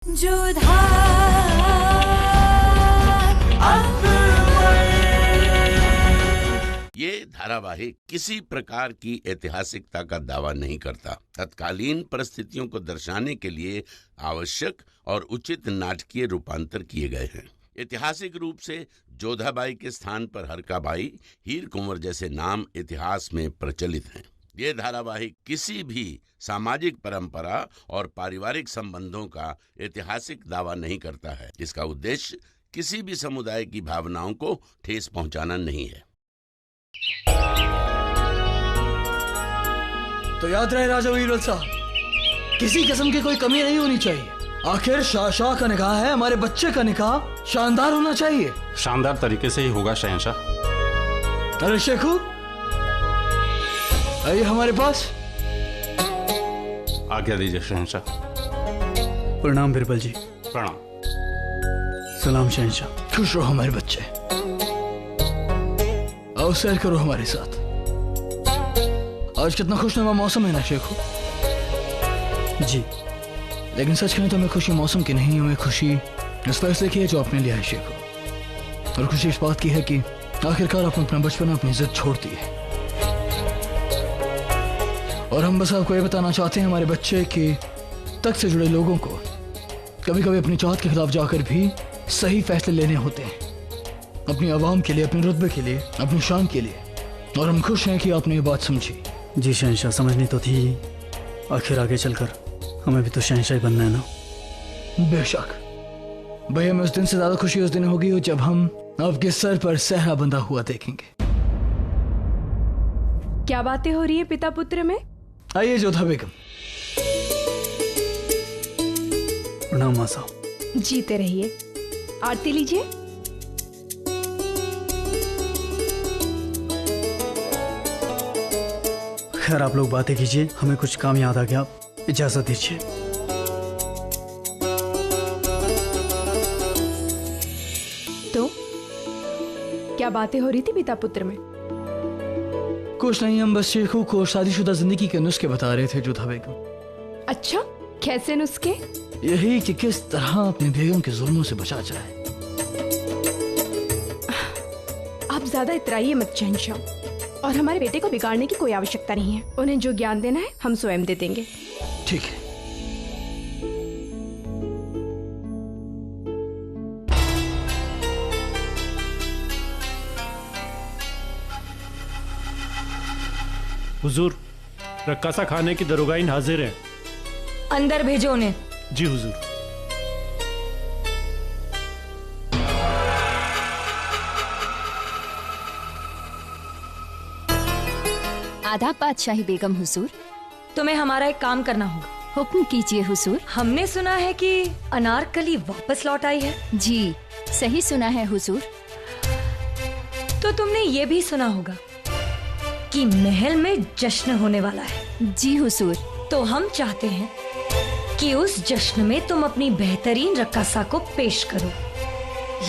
ये धारावाहिक किसी प्रकार की ऐतिहासिकता का दावा नहीं करता। तत्कालीन परिस्थितियों को दर्शाने के लिए आवश्यक और उचित नाटकीय रूपांतर किए गए हैं। ऐतिहासिक रूप से जोधाबाई के स्थान पर हरकाबाई, हीर कुंवर जैसे नाम इतिहास में प्रचलित हैं। ये धारावाहिक किसी भी सामाजिक परंपरा और पारिवारिक संबंधों का ऐतिहासिक दावा नहीं करता है। इसका उद्देश्य किसी भी समुदाय की भावनाओं को ठेस पहुंचाना नहीं है। तो याद रहे राजा वीरबल साहब, किसी किस्म की कोई कमी नहीं होनी चाहिए। आखिर शाह का निकाह है, हमारे बच्चे का निकाह शानदार होना चाहिए। शानदार तरीके से ही होगा शहंशाह। अरे शेखू, आइए हमारे पास। आज्ञा दीजिए शहंशाह। प्रणाम बीरबल जी। प्रणाम। सलाम शहंशाह। खुश रहो हमारे बच्चे, आओ सैर करो हमारे साथ। आज कितना खुशनुमा मौसम है ना शेखू। जी, लेकिन सच कहें तो हमें खुशी मौसम की नहीं, हमें खुशी इस फैसले की है जो आपने लिया है शेखू। और खुशी इस बात की है कि आखिरकार आपने अपना बचपन, अपनी जिद छोड़ दी है। और हम बस आपको ये बताना चाहते हैं हमारे बच्चे के तक से जुड़े लोगों को कभी कभी अपनी चाहत के खिलाफ जाकर भी सही फैसले लेने होते हैं, अपनी आवाम के लिए, अपने रुतबे के लिए, अपनी शान के लिए। और हम खुश हैं कि आपने ये बात समझी। जी शहंशाह, समझनी तो थी, आखिर आगे चलकर हमें भी तो शहंशाही बनना है ना। बेशक भैया, हमें उस दिन से ज्यादा खुशी उस दिन होगी जब हम आपके सर पर सहरा बंधा हुआ देखेंगे। क्या बातें हो रही है पिता पुत्र में? आइए जोधा बेगम। प्रणाम मां साहब। जीते रहिए। आरती लीजिए। खैर आप लोग बातें कीजिए, हमें कुछ काम याद आ गया, इजाजत दीजिए। तो क्या बातें हो रही थी पिता पुत्र में? कुछ नहीं, हम बस शेखू को शादीशुदा जिंदगी के नुस्खे बता रहे थे जोधा बेगम। अच्छा, कैसे नुस्खे? यही कि किस तरह अपने बेगम के जुल्मों से बचा जाए। आप ज्यादा इतराइए मत शहंशाह, और हमारे बेटे को बिगाड़ने की कोई आवश्यकता नहीं है। उन्हें जो ज्ञान देना है हम स्वयं दे देंगे। ठीक है। हुजूर, रक्कासा खाने की दरोगाइन हाजिर है। अंदर भेजो उन्हें। जी हुजूर। आदाब बादशाही बेगम हुजूर। तुम्हें हमारा एक काम करना होगा। हुक्म कीजिए हुजूर। हमने सुना है कि अनारकली वापस लौट आई है। जी, सही सुना है हुजूर। तो तुमने ये भी सुना होगा कि महल में जश्न होने वाला है। जी हुजूर। तो हम चाहते हैं कि उस जश्न में तुम अपनी बेहतरीन रक्कासा को पेश करो,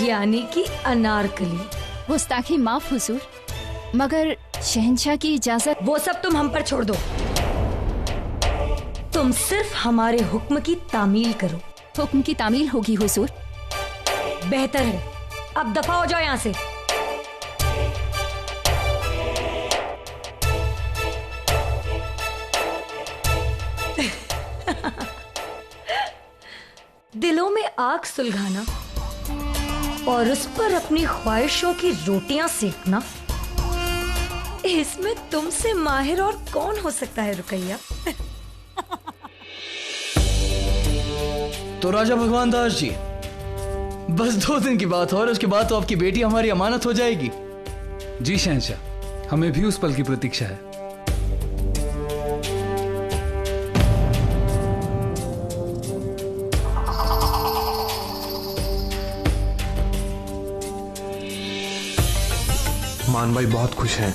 यानी कि अनारकली। गुस्ताखी माफ हुजूर, मगर शहंशाह की इजाजत। वो सब तुम हम पर छोड़ दो। तुम सिर्फ हमारे हुक्म की तामील करो। हुक्म की तामील होगी हुजूर। बेहतर है, अब दफा हो जाओ यहाँ से। दिलों में आग सुलगाना और उस पर अपनी ख्वाहिशों की रोटियां सेकना, इसमें तुमसे माहिर और कौन हो सकता है रुकैया। तो राजा भगवान दास जी, बस 2 दिन की बात और उसके बाद तो आपकी बेटी हमारी अमानत हो जाएगी। जी शहंशाह, हमें भी उस पल की प्रतीक्षा है। मान भाई बहुत खुश हैं।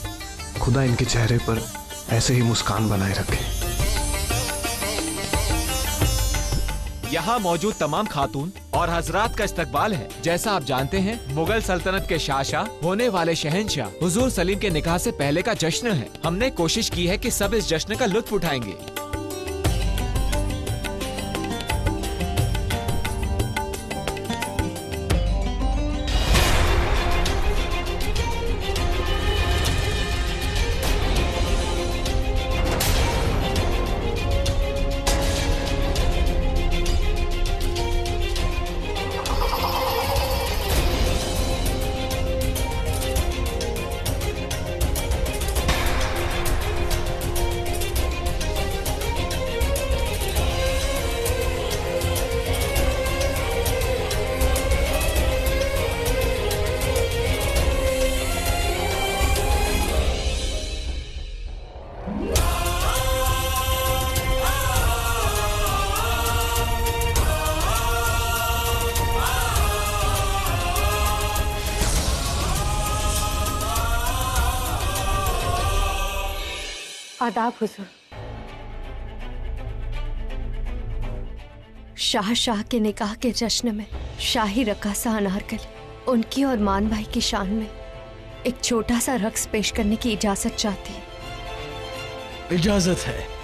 खुदा इनके चेहरे पर ऐसे ही मुस्कान बनाए रखे। यहाँ मौजूद तमाम खातून और हजरात का इस्तकबाल है। जैसा आप जानते हैं, मुगल सल्तनत के शाह होने वाले शहंशाह हुजूर सलीम के निकाह से पहले का जश्न है। हमने कोशिश की है कि सब इस जश्न का लुत्फ उठाएंगे। आदाब हुजूर। शाह के निकाह के जश्न में शाही रकासा अनारकली उनकी और मान भाई की शान में एक छोटा सा रक्स पेश करने की इजाजत चाहती है। इजाजत है।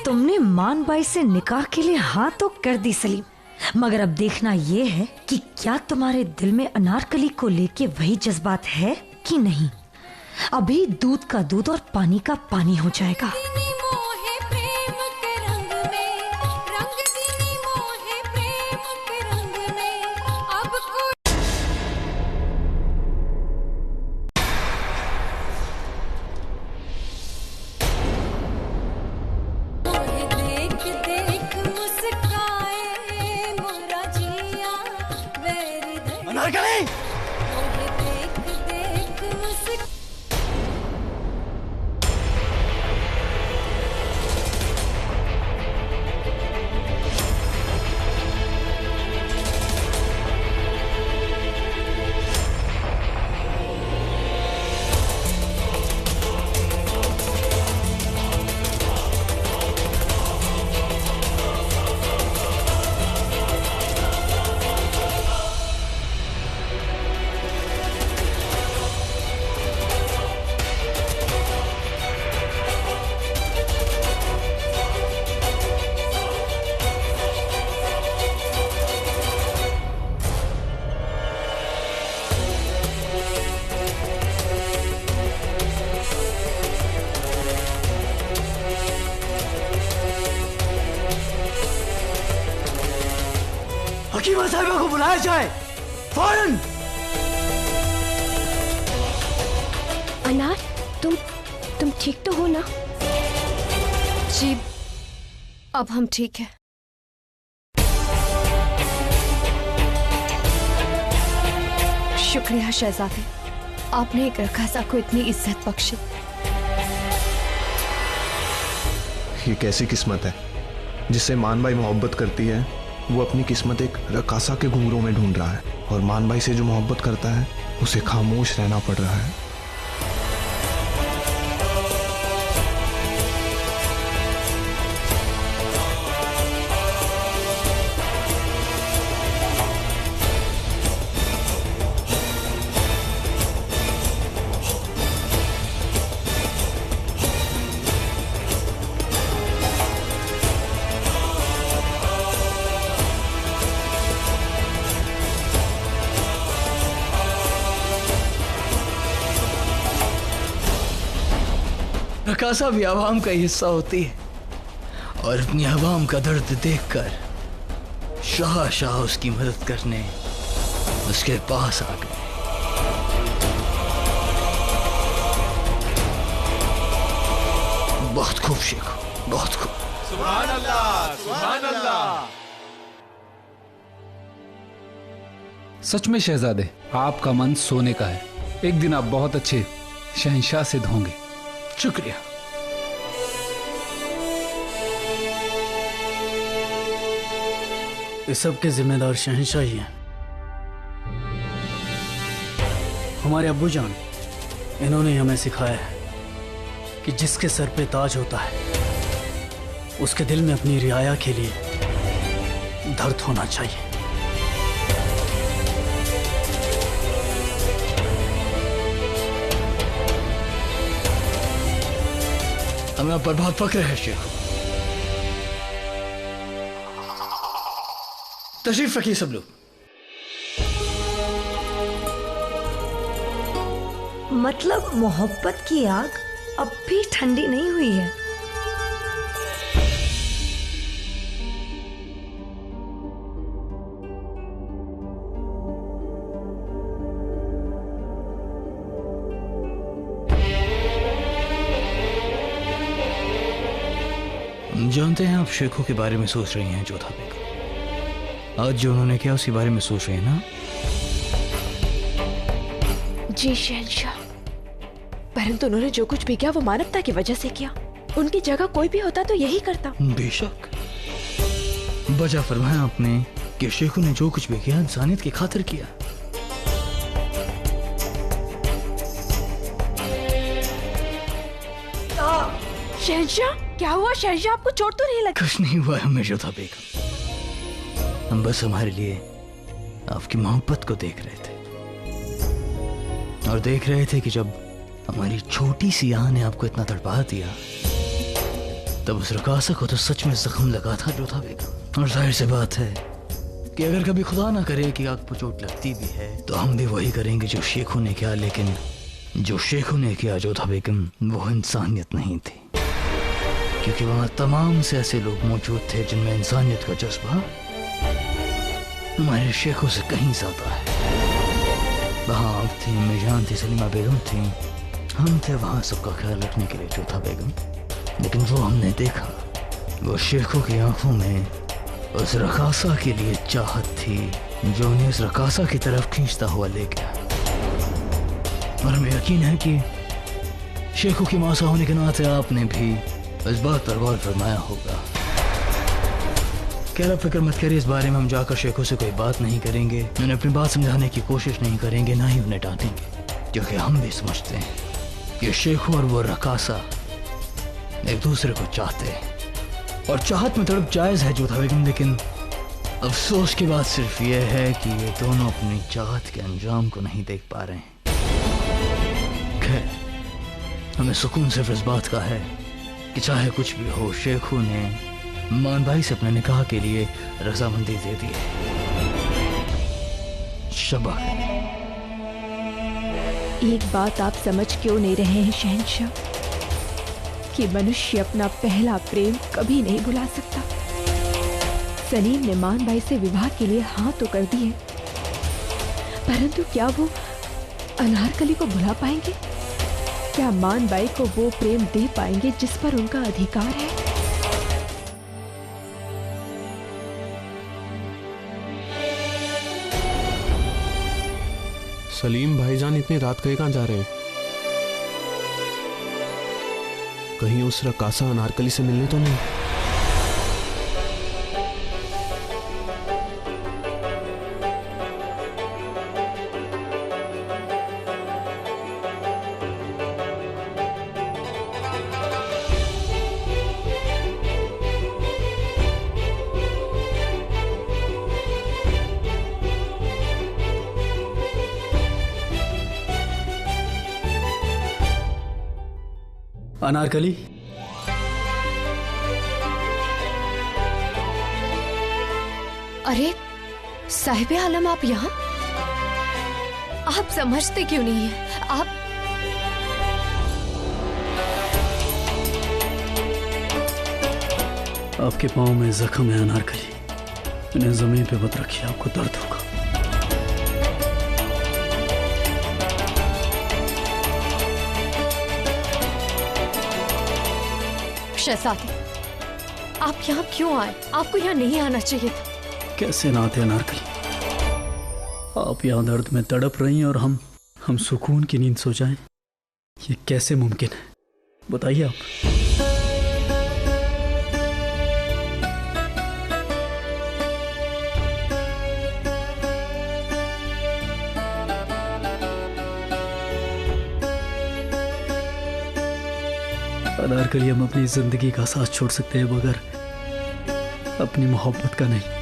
तुमने मान बाई से निकाह के लिए हाँ तो कर दी सलीम, मगर अब देखना ये है कि क्या तुम्हारे दिल में अनारकली को लेके वही जज्बात है कि नहीं। अभी दूध का दूध और पानी का पानी हो जाएगा। हकीमा साहिबा को बुलाया जाए फौरन। अनार, तुम ठीक तो हो ना? जी, अब हम ठीक है। शुक्रिया शहजादे, आपने एक रकासा को इतनी इज्जत बख्शी। ये कैसी किस्मत है जिससे मान भाई मोहब्बत करती है, वो अपनी किस्मत एक रकासा के घुंघरों में ढूंढ रहा है, और मान भाई से जो मोहब्बत करता है उसे खामोश रहना पड़ रहा है। रकासा भी आवाम का हिस्सा होती है, और अपनी आवाम का दर्द देखकर शाह उसकी मदद करने उसके पास आ गए। बहुत खूब शेखो, बहुत खूब। सुभान अल्लाह, सुभान अल्लाह। सच में शहजादे, आपका मन सोने का है। एक दिन आप बहुत अच्छे शहंशाह सिद्ध होंगे। शुक्रिया। इस सब के जिम्मेदार शहंशाह ही हैं। हमारे अब्बू जान, इन्होंने हमें सिखाया है कि जिसके सर पे ताज होता है उसके दिल में अपनी रियाया के लिए दर्द होना चाहिए। हमें आप पर बहुत फक्र है शेख। तशरीफ रखिए सब लोग। मतलब मोहब्बत की आग अब भी ठंडी नहीं हुई है। जानते हैं आप शेखों के बारे में सोच रही हैं जोधा बेगम। आज जो उन्होंने किया उसके बारे में सोच रही हैं ना? जी शहंशाह, परंतु उन्होंने जो कुछ भी किया वो मानवता की वजह से किया। उनकी जगह कोई भी होता तो यही करता। बेशक, बजा फरमाया आपने कि शेखों ने जो कुछ भी किया इंसानियत की खातिर किया। शहंशाह, क्या हुआ शहंशाह? आपको चोट तो नहीं लगी? कुछ नहीं हुआ हमें जोधा बेगम, हम बस हमारे लिए आपकी मोहब्बत को देख रहे थे और देख रहे थे कि जब हमारी छोटी सी आह ने आपको इतना तड़पा दिया तब उस रकासा को तो सच में जख्म लगा था जोधा बेगम। और जाहिर सी बात है कि अगर कभी खुदा ना करे कि आपको चोट लगती भी है तो हम भी वही करेंगे जो शेखों ने किया। लेकिन जो शेखों ने किया जोधा बेगम वो इंसानियत नहीं थी, क्योंकि वहां तमाम से ऐसे लोग मौजूद थे जिनमें इंसानियत का जज्बा हमारे शेखों से कहीं ज्यादा है। वहां आप थी, मिजान थी, सलीमा बेगम थी, हम थे वहां सबका ख्याल रखने के लिए जोधा बेगम। लेकिन वो हमने देखा, वो शेखों की आंखों में उस रकासा के लिए चाहत थी जो उन्हें उस रकासा की तरफ खींचता हुआ ले गया। और हमें यकीन है कि शेखों की मासा होने के नाते आपने भी इस बात पर गौर फरमाया होगा। क्या आप फिक्र मत करिए, इस बारे में हम जाकर शेखों से कोई बात नहीं करेंगे, उन्हें अपनी बात समझाने की कोशिश नहीं करेंगे, ना ही उन्हें डांटेंगे, क्योंकि हम भी समझते हैं कि शेखों और वो रकासा एक दूसरे को चाहते हैं और चाहत में तड़प जायज है जोधा बेगम। लेकिन अफसोस की बात सिर्फ ये है कि ये दोनों अपनी चाहत के अंजाम को नहीं देख पा रहे हैं। खैर, हमें सुकून सिर्फ इस बात का है कि चाहे कुछ भी हो, शेखों ने मान भाई से अपने निकाह के लिए रजामंदी दे दी है। शबा। एक बात आप समझ क्यों नहीं रहे हैं शहंशाह, कि मनुष्य अपना पहला प्रेम कभी नहीं भुला सकता। सलीम ने मान भाई से विवाह के लिए हाँ तो कर दी है, परंतु क्या वो अनारकली को भुला पाएंगे? क्या मान भाई को वो प्रेम दे पाएंगे जिस पर उनका अधिकार है? सलीम भाईजान इतनी रात कहीं कहाँ जा रहे हैं? कहीं उस रकासा अनारकली से मिलने तो नहीं? अनारकली, अरे साहिबे आलम, आप यहाँ? आप समझते क्यों नहीं है? आप आपके पाँव में जख्म है अनारकली, इन्हें जमीन पे मत रखिए, आपको दर्द होगा। शहजादी, आप यहाँ क्यों आए? आपको यहाँ नहीं आना चाहिए था। कैसे ना आते अनारकली? आप यहाँ दर्द में तड़प रही हैं और हम सुकून की नींद सो जाएं? ये कैसे मुमकिन है, बताइए आप। अनारकली, हम अपनी जिंदगी का साथ छोड़ सकते हैं मगर अपनी मोहब्बत का नहीं।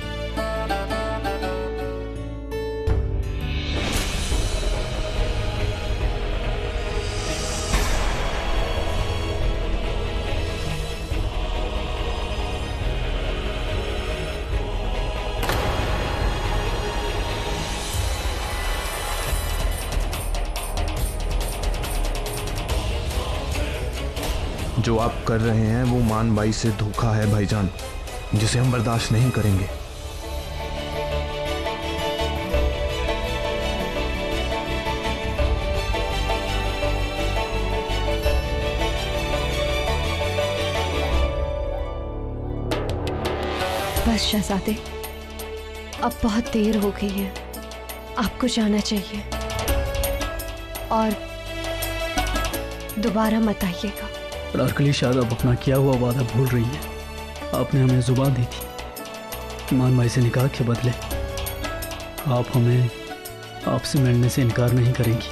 जो आप कर रहे हैं वो मान बाई से धोखा है भाईजान, जिसे हम बर्दाश्त नहीं करेंगे। बस शहजादे, अब बहुत देर हो गई है, आपको जाना चाहिए और दोबारा मत आइएगा। अनारकली, शायद आप अपना किया हुआ वादा भूल रही हैं। आपने हमें जुबान दी थी कि मान भाई से निकाह के बदले आप हमें आपसे मिलने से इनकार नहीं करेंगी।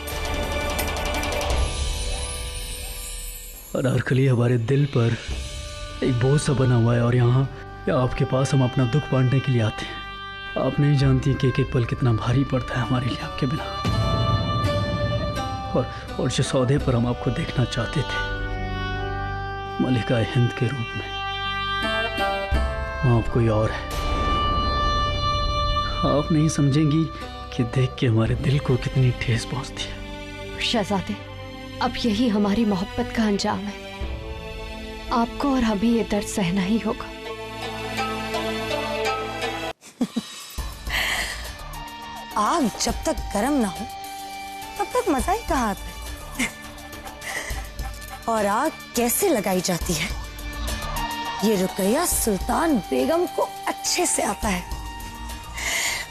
अनारकली, हमारे दिल पर एक बोझ सा बना हुआ है और यहाँ आपके पास हम अपना दुख बांटने के लिए आते हैं। आप नहीं जानती कि एक एक पल कितना भारी पड़ता है हमारे लिए आपके बिना। और जिस सौदे पर हम आपको देखना चाहते थे मलिका हिंद के रूप में, वो आप कोई और है। आप नहीं समझेंगी कि देख के हमारे दिल को कितनी ठेस पहुंचती है। शहजादे, अब यही हमारी मोहब्बत का अंजाम है। आपको और हमें ये दर्द सहना ही होगा। आग जब तक गर्म ना हो तब तक मजा ही कहाँ आता है। और आग कैसे लगाई जाती है ये रुकैया सुल्तान बेगम को अच्छे से आता है।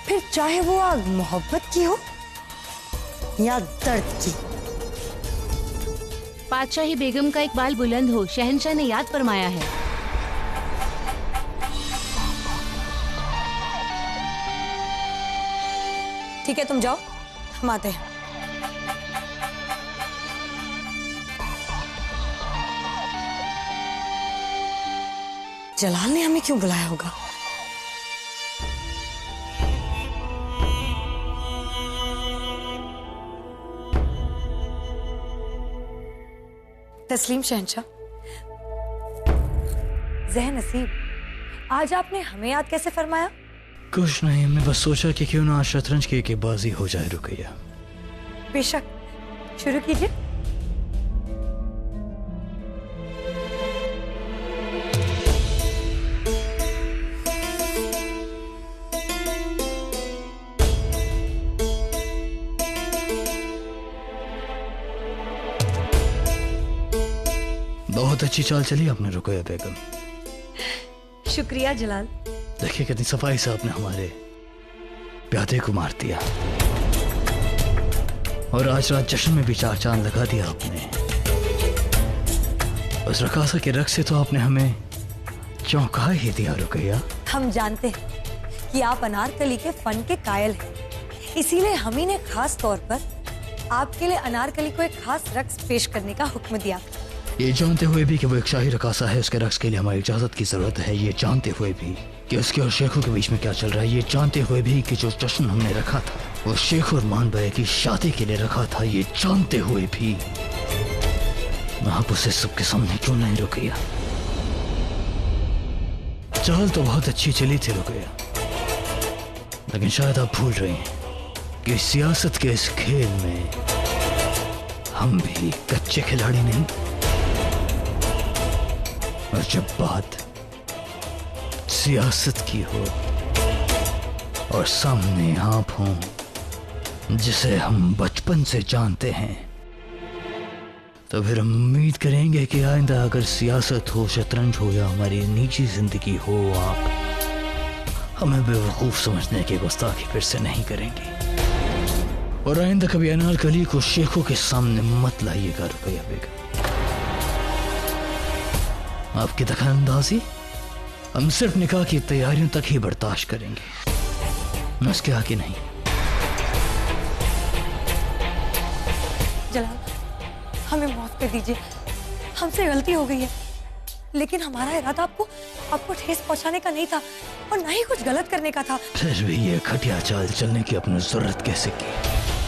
फिर चाहे वो आग मोहब्बत की हो या दर्द की। पातशाही बेगम का इकबाल बुलंद हो, शहंशाह ने याद फरमाया है। ठीक है, तुम जाओ, हम आते हैं। जलाल ने हमें क्यों बुलाया होगा? तस्लीम शहंशाह, ज़हन नसीब, आज आपने हमें याद कैसे फरमाया? कुछ नहीं, मैं बस सोचा कि क्यों ना आज शतरंज की एक बाजी हो जाए रुकैया। बेशक, शुरू कीजिए। बहुत अच्छी चाल चली आपने रुकैया बेगम। शुक्रिया जलाल। देखिए कितनी सफाई से आपने हमारे प्यादे को मार दिया और आज रात जश्न में भी चार चांद लगा दिया आपने। उस रकासा के रक़्स से तो आपने हमें चौंका ही दिया रुकैया। हम जानते हैं कि आप अनारकली के फन के कायल हैं, इसीलिए हम ही ने खास तौर पर आपके लिए अनारकली को एक खास रक़्स पेश करने का हुक्म दिया। ये जानते हुए भी कि वो एक शाही रकासा है, उसके रक़्स के लिए हमारी इजाजत की जरूरत है। ये जानते हुए भी कि उसके और शेखों के बीच में क्या चल रहा है। ये जानते हुए भी कि जो जश्न हमने रखा था वो शेख और मान भाई की शादी के लिए रखा था। ये जानते हुए भी आप उसे सबके सामने क्यों नहीं रुकैया? चाल तो बहुत अच्छी चली थी रुकैया, लेकिन शायद आप भूल रहे हैं कि सियासत के इस खेल में हम भी कच्चे खिलाड़ी नहीं। और जब बात सियासत की हो और सामने आप हों जिसे हम बचपन से जानते हैं, तो फिर हम उम्मीद करेंगे कि आइंदा अगर सियासत हो, शतरंज हो या हमारी निजी जिंदगी हो, आप हमें बेवकूफ समझने की गुस्ताखी फिर से नहीं करेंगे। और आइंदा कभी अनारकली को शेखों के सामने मत लाइएगा रुकैया बेगम। आपकी दखलंदाजी हम सिर्फ निकाह की तैयारियों तक ही बर्दाश्त करेंगे, उसके आगे नहीं। जलाल, हमें माफ कर दीजिए, हमसे गलती हो गई है, लेकिन हमारा इरादा आपको ठेस पहुंचाने का नहीं था और ना ही कुछ गलत करने का था। फिर भी ये घटिया चाल चलने की अपनी जरूरत कैसे की?